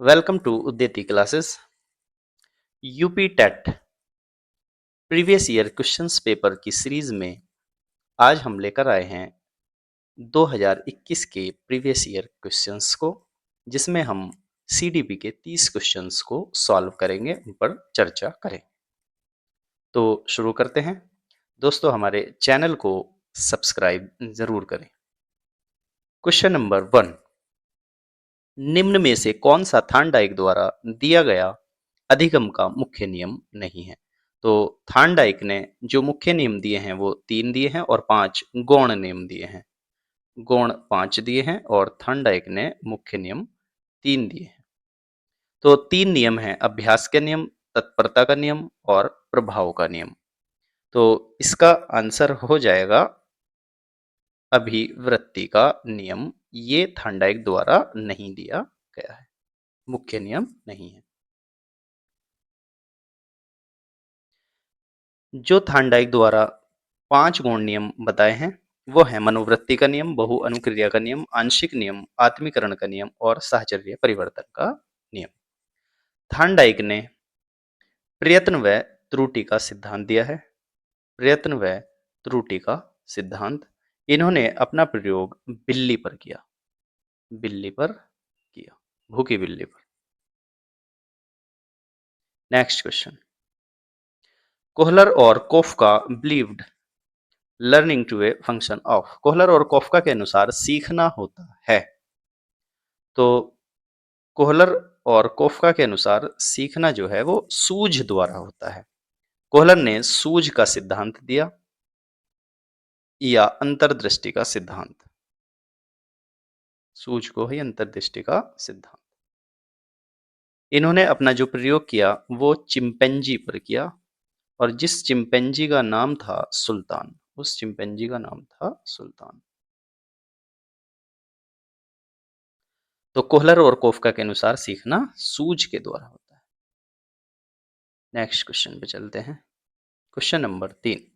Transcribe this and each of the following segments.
Welcome to Udyati classes. UP TET previous year questions paper की series में आज हम लेकर आए हैं 2021 के प्रीवियस ईयर क्वेश्चंस को, जिसमें हम सीडीपी के 30 क्वेश्चंस को सॉल्व करेंगे, उन पर चर्चा करें। तो शुरू करते हैं। दोस्तों, हमारे चैनल को सब्सक्राइब जरूर करें। क्वेश्चन नंबर 1, निम्न में से कौन सा थार्नडाइक द्वारा दिया गया अधिगम का मुख्य नियम नहीं है? तो थार्नडाइक ने जो मुख्य नियम दिए हैं वो 3 दिए हैं और 5 गौण नियम दिए हैं। गौण 5 दिए हैं और थार्नडाइक ने मुख्य नियम 3 दिए हैं। तो 3 नियम हैं: अभ्यास का नियम, तत्परता का नियम और प्रभाव का नियम। तो इसका आंसर हो जाएगा अभिवृत्ति का नियम। ये थार्नडाइक द्वारा नहीं दिया गया है, मुख्य नियम नहीं है। जो थार्नडाइक द्वारा 5 गौण नियम बताए हैं वो है मनोवृत्ति का नियम, बहु अनुक्रिया का नियम, आंशिक नियम, आत्मीकरण का नियम और साहचर्य परिवर्तन का नियम। थार्नडाइक ने प्रयत्न व त्रुटि का सिद्धांत दिया है। प्रयत्न व त्रुटि का सिद्धांत इन्होंने अपना प्रयोग बिल्ली पर किया। बिल्ली पर किया, भूखी बिल्ली पर। नेक्स्ट क्वेश्चन, कोहलर और Koffka believed learning to a function of. Kohler और कोफ्का के अनुसार सीखना होता है। तो कोहलर और कोफ्का के अनुसार सीखना जो है वो सूझ द्वारा होता है। कोहलर ने सूझ का सिद्धांत दिया या अंतर्दृष्टि का सिद्धांत। सूझ को ही अंतर्दृष्टि का सिद्धांत। इन्होंने अपना जो प्रयोग किया वो चिंपैंजी पर किया और जिस चिंपैंजी का नाम था सुल्तान, उस चिंपैंजी का नाम था सुल्तान। तो कोहलर और कोफ्का के अनुसार सीखना सूझ के द्वारा होता है। नेक्स्ट क्वेश्चन पे चलते हैं। क्वेश्चन नंबर 3,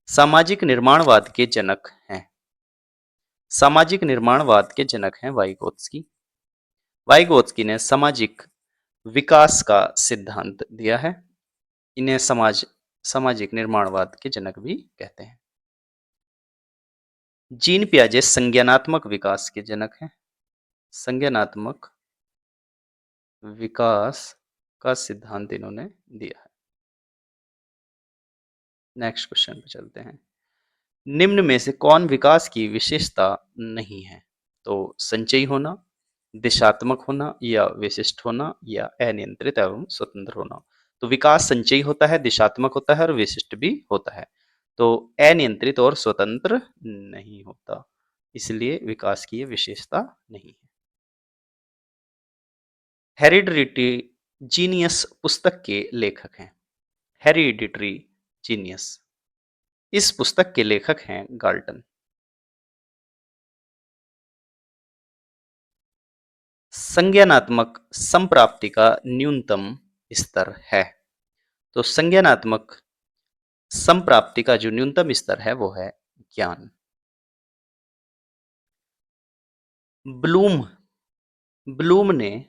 सामाजिक निर्माणवाद के जनक हैं। सामाजिक निर्माणवाद के जनक हैं वाइगोत्स्की। वाइगोत्स्की ने सामाजिक विकास का सिद्धांत दिया है। इन्हें सामाजिक निर्माणवाद के जनक भी कहते हैं। जीन पियाजे संज्ञानात्मक विकास के जनक हैं। संज्ञानात्मक विकास का सिद्धांत इन्होंने दिया है। नेक्स्ट क्वेश्चन पे चलते हैं। निम्न में से कौन विकास की विशेषता नहीं है? तो संचयी होना, दिशात्मक होना या विशिष्ट होना या अनियंत्रित एवं स्वतंत्र होना। तो विकास संचयी होता है, दिशात्मक होता है और विशिष्ट भी होता है। तो अनियंत्रित और स्वतंत्र नहीं होता, इसलिए विकास की ये विशेषता नहीं है। हेरिडिटरी जीनियस पुस्तक के लेखक हैं। हेरिडिटरी जीनियस, इस पुस्तक के लेखक हैं गाल्टन। संज्ञानात्मक संप्राप्ति का न्यूनतम स्तर है। तो संज्ञानात्मक संप्राप्ति का जो न्यूनतम स्तर है वो है ज्ञान। ब्लूम ने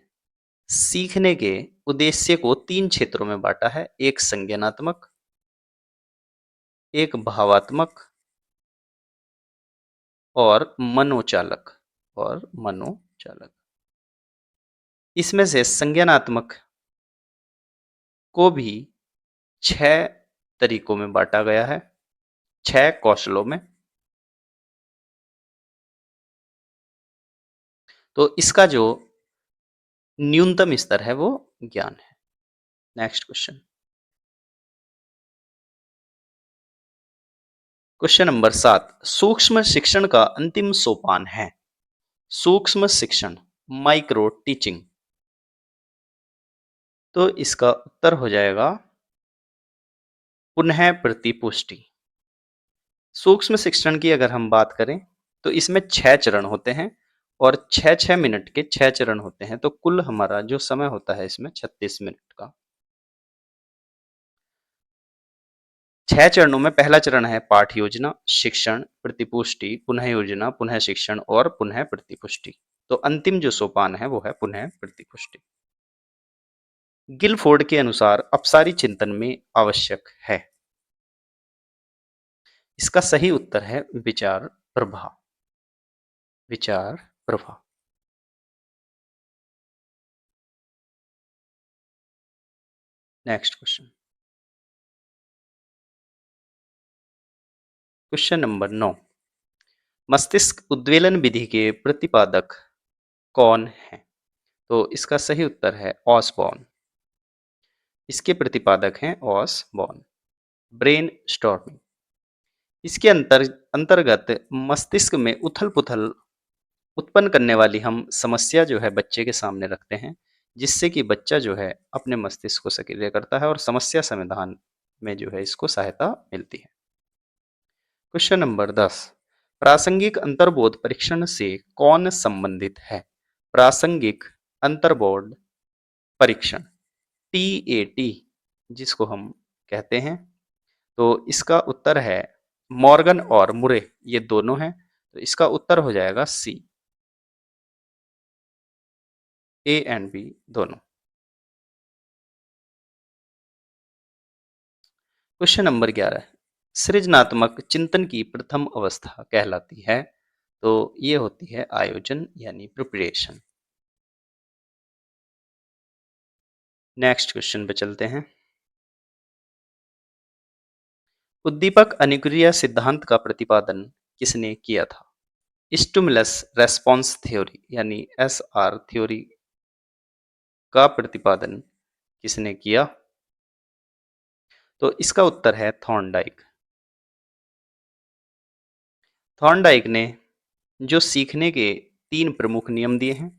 सीखने के उद्देश्य को 3 क्षेत्रों में बांटा है। एक संज्ञानात्मक, एक भावात्मक और मनोचालक। इसमें से संज्ञानात्मक को भी 6 तरीकों में बांटा गया है, 6 कौशलों में। तो इसका जो न्यूनतम स्तर है वो ज्ञान है। नेक्स्ट क्वेश्चन, क्वेश्चन नंबर 7, सूक्ष्म शिक्षण का अंतिम सोपान है। सूक्ष्म शिक्षण, माइक्रो टीचिंग। तो इसका उत्तर हो जाएगा पुनः प्रतिपुष्टि। सूक्ष्म शिक्षण की अगर हम बात करें तो इसमें 6 चरण होते हैं और 6-6 मिनट के 6 चरण होते हैं। तो कुल हमारा जो समय होता है इसमें 36 मिनट का। 6 चरणों में पहला चरण है पाठ योजना, शिक्षण, प्रतिपुष्टि, पुनः योजना, पुनः शिक्षण और पुनः प्रतिपुष्टि। तो अंतिम जो सोपान है वो है पुनः प्रतिपुष्टि। गिलफोर्ड के अनुसार अपसारी चिंतन में आवश्यक है। इसका सही उत्तर है विचार प्रवाह। विचार प्रवाह। Next question. Question number 9। मस्तिष्क उद्वेलन विधि के प्रतिपादक कौन है? तो इसका सही उत्तर है ऑसबॉर्न। इसके प्रतिपादक हैं ऑसबॉर्न। Brain storming. इसके अंतर्गत मस्तिष्क में उथल पुथल उत्पन्न करने वाली हम समस्या जो है बच्चे के सामने रखते हैं, जिससे कि बच्चा जो है अपने मस्तिष्क को सक्रिय करता है और समस्या समाधान में जो है इसको सहायता मिलती है। Question number 10। प्रासंगिक अंतर्बोध परीक्षण से कौन संबंधित है? प्रासंगिक अंतर्बोध परीक्षण, टीएटी जिसको हम कहते हैं, तो इसका उत्तर है मॉर्गन और मुरे, ये दोनों हैं, तो इसका उत्तर हो जाएगा सी, ए एंड बी दोनों। Question number 11। सृजनात्मक चिंतन की प्रथम अवस्था कहलाती है? तो ये होती है आयोजन यानी प्रिपरेशन। नेक्स्ट क्वेश्चन पे चलते हैं। उद्दीपक अनुक्रिया सिद्धांत का प्रतिपादन किसने किया था? स्टिमुलस रेस्पॉन्स थ्योरी यानी एसआर थ्योरी का प्रतिपादन किसने किया? तो इसका उत्तर है थॉर्नडाइक। थॉर्नडाइक ने जो सीखने के 3 प्रमुख नियम दिए हैं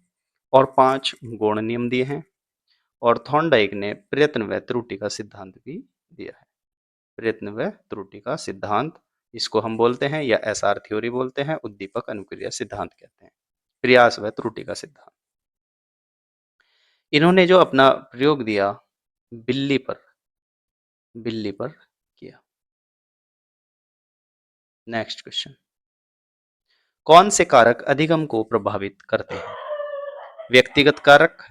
और 5 गौण नियम दिए हैं, और थॉर्नडाइक ने प्रयत्न व त्रुटि का सिद्धांत भी दिया है। प्रयत्न व त्रुटि का सिद्धांत इसको हम बोलते हैं या एसआर थ्योरी बोलते हैं, उद्दीपक अनुक्रिया सिद्धांत कहते हैं, प्रयास व त्रुटि का सिद्धांत। इन्होंने जो अपना प्रयोग दिया बिल्ली पर किया। Next question. कौन से कारक अधिगम को प्रभावित करते हैं? व्यक्तिगत कारक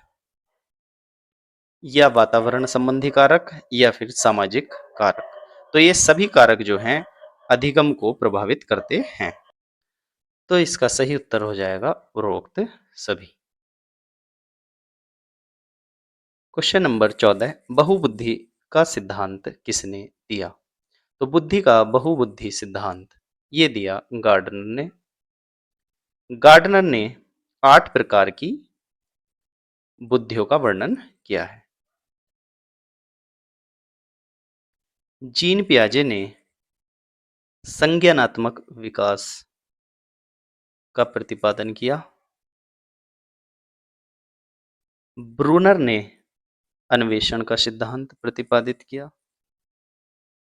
या वातावरण संबंधी कारक या फिर सामाजिक कारक? तो ये सभी कारक जो हैं अधिगम को प्रभावित करते हैं। तो इसका सही उत्तर हो जाएगा उपरोक्त सभी। Question number 14। बहुबुद्धि का सिद्धांत किसने दिया? तो बुद्धि का बहुबुद्धि सिद्धांत ये दिया गार्डनर ने। गार्डनर ने 8 प्रकार की बुद्धियों का वर्णन किया है। जीन पियाजे ने संज्ञानात्मक विकास का प्रतिपादन किया। ब्रूनर ने अन्वेषण का सिद्धांत प्रतिपादित किया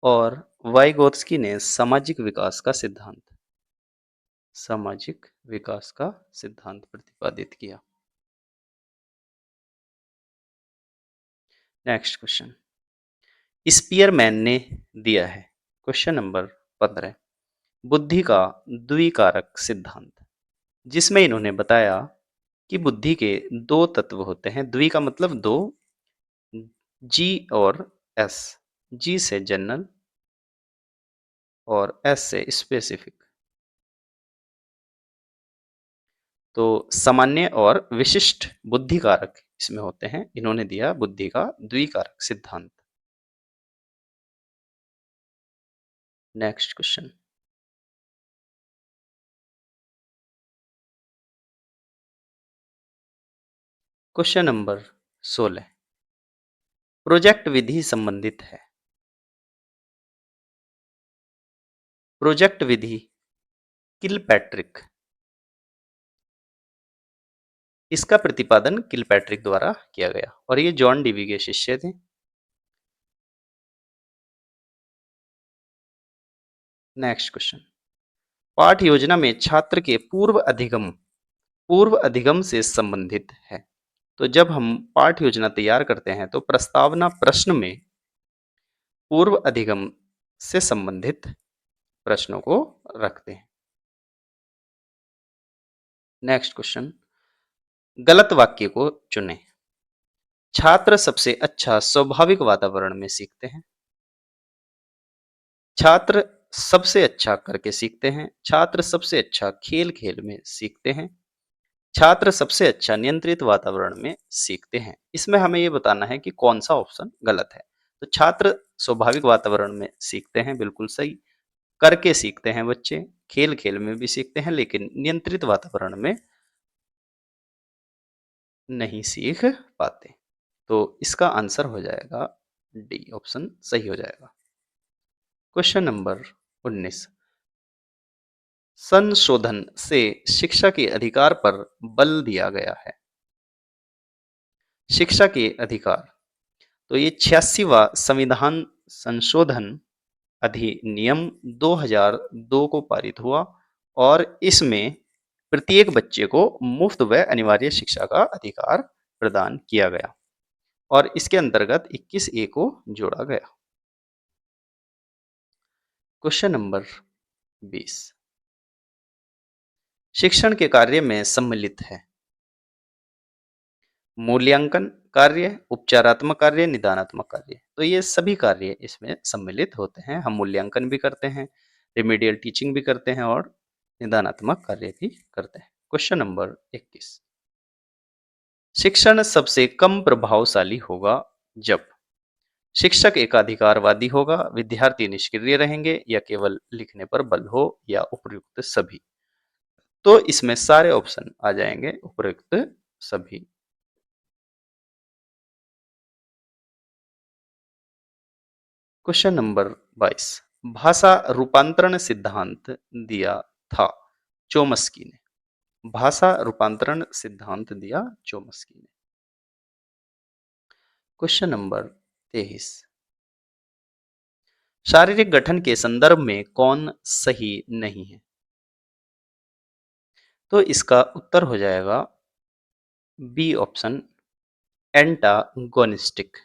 और वाइगोत्स्की ने सामाजिक विकास का सिद्धांत प्रतिपादित किया। नेक्स्ट क्वेश्चन स्पीयरमैन ने दिया है। Question number 15। बुद्धि का द्विकारक सिद्धांत, जिसमें इन्होंने बताया कि बुद्धि के 2 तत्व होते हैं। द्वि का मतलब 2, जी और एस। जी से जनरल और एस से स्पेसिफिक। तो सामान्य और विशिष्ट बुद्धि कारक इसमें होते हैं। इन्होंने दिया बुद्धि का द्विकारक सिद्धांत। Next question. Question number 16 project विधि संबंधित है। प्रोजेक्ट विधि किलपैट्रिक, इसका प्रतिपादन किलपैट्रिक द्वारा किया गया और ये जॉन डीवी के शिष्य थे। Next question. पाठ योजना में छात्र के पूर्व अधिगम से संबंधित है। तो जब हम पाठ योजना तैयार करते हैं तो प्रस्तावना प्रश्न में पूर्व अधिगम से संबंधित प्रश्नों को रखते हैं। नेक्स्ट क्वेश्चन, गलत वाक्य को चुनें। छात्र सबसे अच्छा स्वाभाविक वातावरण में सीखते हैं। छात्र सबसे अच्छा करके सीखते हैं। छात्र सबसे अच्छा खेल खेल में सीखते हैं। छात्र सबसे अच्छा नियंत्रित वातावरण में सीखते हैं। इसमें हमें ये बताना है कि कौन सा ऑप्शन गलत है। तो छात्र स्वाभाविक वातावरण में सीखते हैं, बिल्कुल सही। करके सीखते हैं बच्चे, खेल खेल में भी सीखते हैं, लेकिन नियंत्रित वातावरण में नहीं सीख पाते। तो इसका आंसर हो जाएगा डी ऑप्शन सही हो जाएगा। क्वेश्चन नंबर 19, संशोधन से शिक्षा के अधिकार पर बल दिया गया है। शिक्षा के अधिकार, तो ये 86वां संविधान संशोधन अधिनियम 2002 को पारित हुआ और इसमें प्रत्येक बच्चे को मुफ्त व अनिवार्य शिक्षा का अधिकार प्रदान किया गया और इसके अंतर्गत 21A को जोड़ा गया। क्वेश्चन नंबर 20, शिक्षण के कार्य में सम्मिलित है मूल्यांकन कार्य, उपचारात्मक कार्य, निदानात्मक कार्य। तो ये सभी कार्य इसमें सम्मिलित होते हैं। हम मूल्यांकन भी करते हैं, रिमीडियल टीचिंग भी करते हैं और निदानात्मक कार्य भी करते हैं। क्वेश्चन नंबर 21, शिक्षण सबसे कम प्रभावशाली होगा जब शिक्षक एकाधिकारवादी होगा, विद्यार्थी निष्क्रिय रहेंगे या केवल लिखने पर बल हो या उपयुक्त सभी। तो इसमें सारे ऑप्शन आ जाएंगे उपयुक्त सभी। क्वेश्चन नंबर 22, भाषा रूपांतरण सिद्धांत दिया था चोम्स्की ने। भाषा रूपांतरण सिद्धांत दिया चोम्स्की ने। क्वेश्चन नंबर 23, शारीरिक गठन के संदर्भ में कौन सही नहीं है। तो इसका उत्तर हो जाएगा बी ऑप्शन, एंटागोनिस्टिक।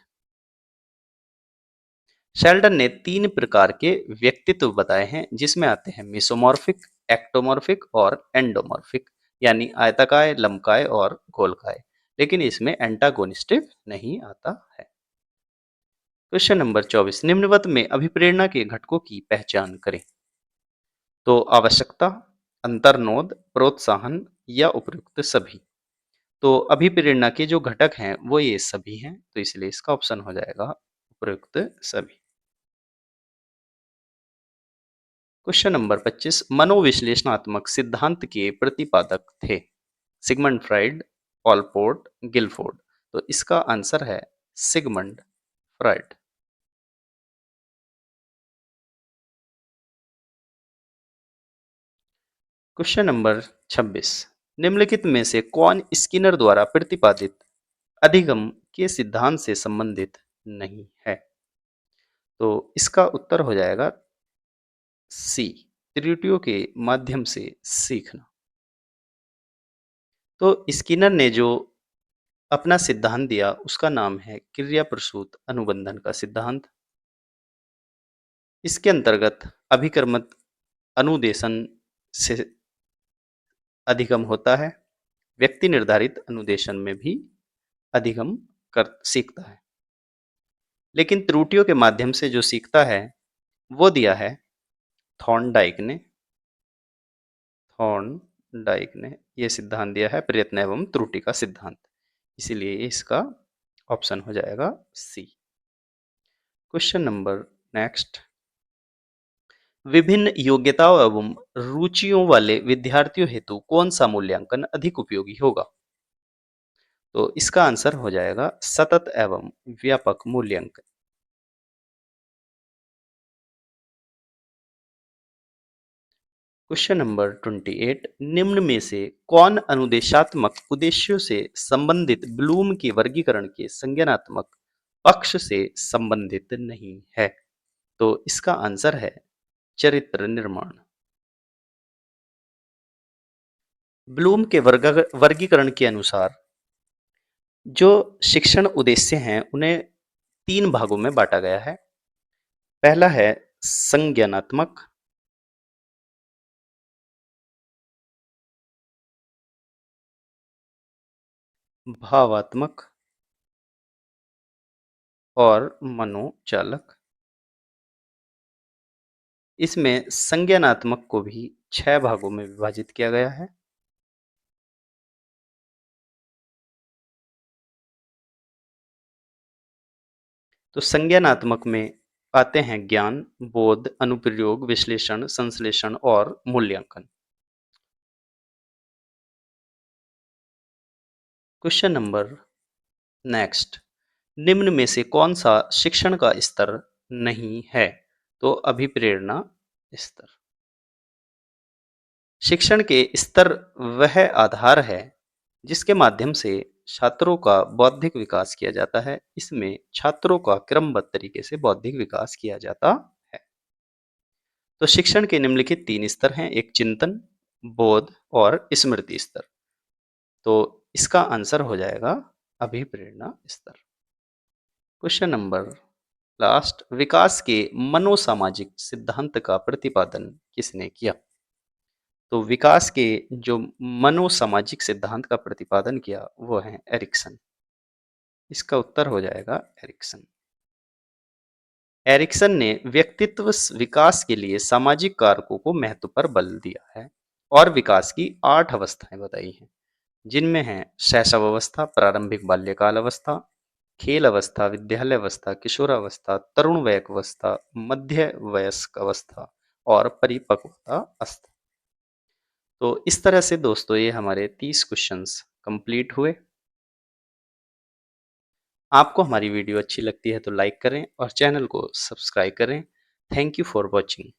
शेल्डन ने 3 प्रकार के व्यक्तित्व बताए हैं, जिसमें आते हैं मेसोमॉर्फिक, एक्टोमॉर्फिक और एंडोमॉर्फिक, यानी आयताकार, लंबकाय और गोलकाय। लेकिन इसमें एंटागोनिस्टिक नहीं आता है। क्वेश्चन नंबर 24, निम्नवत में अभिप्रेरणा के घटकों की पहचान करें। तो आवश्यकता, अंतर्नोद, प्रोत्साहन या उपयुक्त सभी। तो अभिप्रेरणा के जो घटक हैं वो ये सभी हैं, तो इसलिए इसका ऑप्शन हो जाएगा उपयुक्त सभी। क्वेश्चन नंबर 25, मनोविश्लेषणात्मक सिद्धांत के प्रतिपादक थे सिगमंड फ्राइड, ऑलपोर्ट, गिलफोर्ड। तो इसका आंसर है सिगमंड फ्राइड। क्वेश्चन नंबर 26, निम्नलिखित में से कौन स्किनर द्वारा प्रतिपादित अधिगम के सिद्धांत से संबंधित नहीं है। तो इसका उत्तर हो जाएगा सी, त्रुटियों के माध्यम से सीखना। तो स्किनर ने जो अपना सिद्धांत दिया उसका नाम है क्रिया प्रसूत अनुबंधन का सिद्धांत। इसके अंतर्गत अभिकर्मक अनुदेशन से अधिगम होता है, व्यक्ति निर्धारित अनुदेशन में भी अधिगम कर सीखता है, लेकिन त्रुटियों के माध्यम से जो सीखता है वो दिया है थॉर्नडाइक ने। थॉर्नडाइक ने यह सिद्धांत दिया है प्रयत्न एवं त्रुटि का सिद्धांत, इसीलिए इसका ऑप्शन हो जाएगा सी। क्वेश्चन नंबर नेक्स्ट, विभिन्न योग्यताओं एवं रुचियों वाले विद्यार्थियों हेतु कौन सा मूल्यांकन अधिक उपयोगी होगा। तो इसका आंसर हो जाएगा सतत एवं व्यापक मूल्यांकन। क्वेश्चन नंबर 28, निम्न में से कौन अनुदेशात्मक उद्देश्यों से संबंधित ब्लूम के वर्गीकरण के संज्ञानात्मक पक्ष से संबंधित नहीं है। तो इसका आंसर है चरित्र निर्माण। ब्लूम के वर्गीकरण के अनुसार जो शिक्षण उद्देश्य हैं उन्हें 3 भागों में बांटा गया है। पहला है संज्ञानात्मक, भावात्मक और मनोचालक। इसमें संज्ञानात्मक को भी 6 भागों में विभाजित किया गया है। तो संज्ञानात्मक में आते हैं ज्ञान, बोध, अनुप्रयोग, विश्लेषण, संश्लेषण और मूल्यांकन। क्वेश्चन नंबर नेक्स्ट, निम्न में से कौन सा शिक्षण का स्तर नहीं है? तो अभिप्रेरणा स्तर। शिक्षण के स्तर वह आधार है जिसके माध्यम से छात्रों का बौद्धिक विकास किया जाता है। इसमें छात्रों का क्रमबद्ध तरीके से बौद्धिक विकास किया जाता है। तो शिक्षण के निम्नलिखित 3 स्तर हैं, एक चिंतन, बोध और स्मृति स्तर। तो इसका आंसर हो जाएगा अभिप्रेरणा स्तर। क्वेश्चन नंबर लास्ट, विकास के मनोसामाजिक सिद्धांत का प्रतिपादन किसने किया? तो विकास के जो मनोसामाजिक सिद्धांत का प्रतिपादन किया वो है एरिक्सन। इसका उत्तर हो जाएगा एरिक्सन। एरिक्सन ने व्यक्तित्व विकास के लिए सामाजिक कारकों को महत्व पर बल दिया है और विकास की 8 अवस्थाएं बताई हैं, जिनमें है शैशव अवस्था, प्रारंभिक बाल्यकाल अवस्था, खेल अवस्था, विद्यालय अवस्था, किशोरावस्था, तरुण वयस्क अवस्था, मध्य वयस्क अवस्था और परिपक्वता अवस्था। तो इस तरह से दोस्तों ये हमारे 30 क्वेश्चंस कंप्लीट हुए। आपको हमारी वीडियो अच्छी लगती है तो लाइक करें और चैनल को सब्सक्राइब करें। Thank you for watching.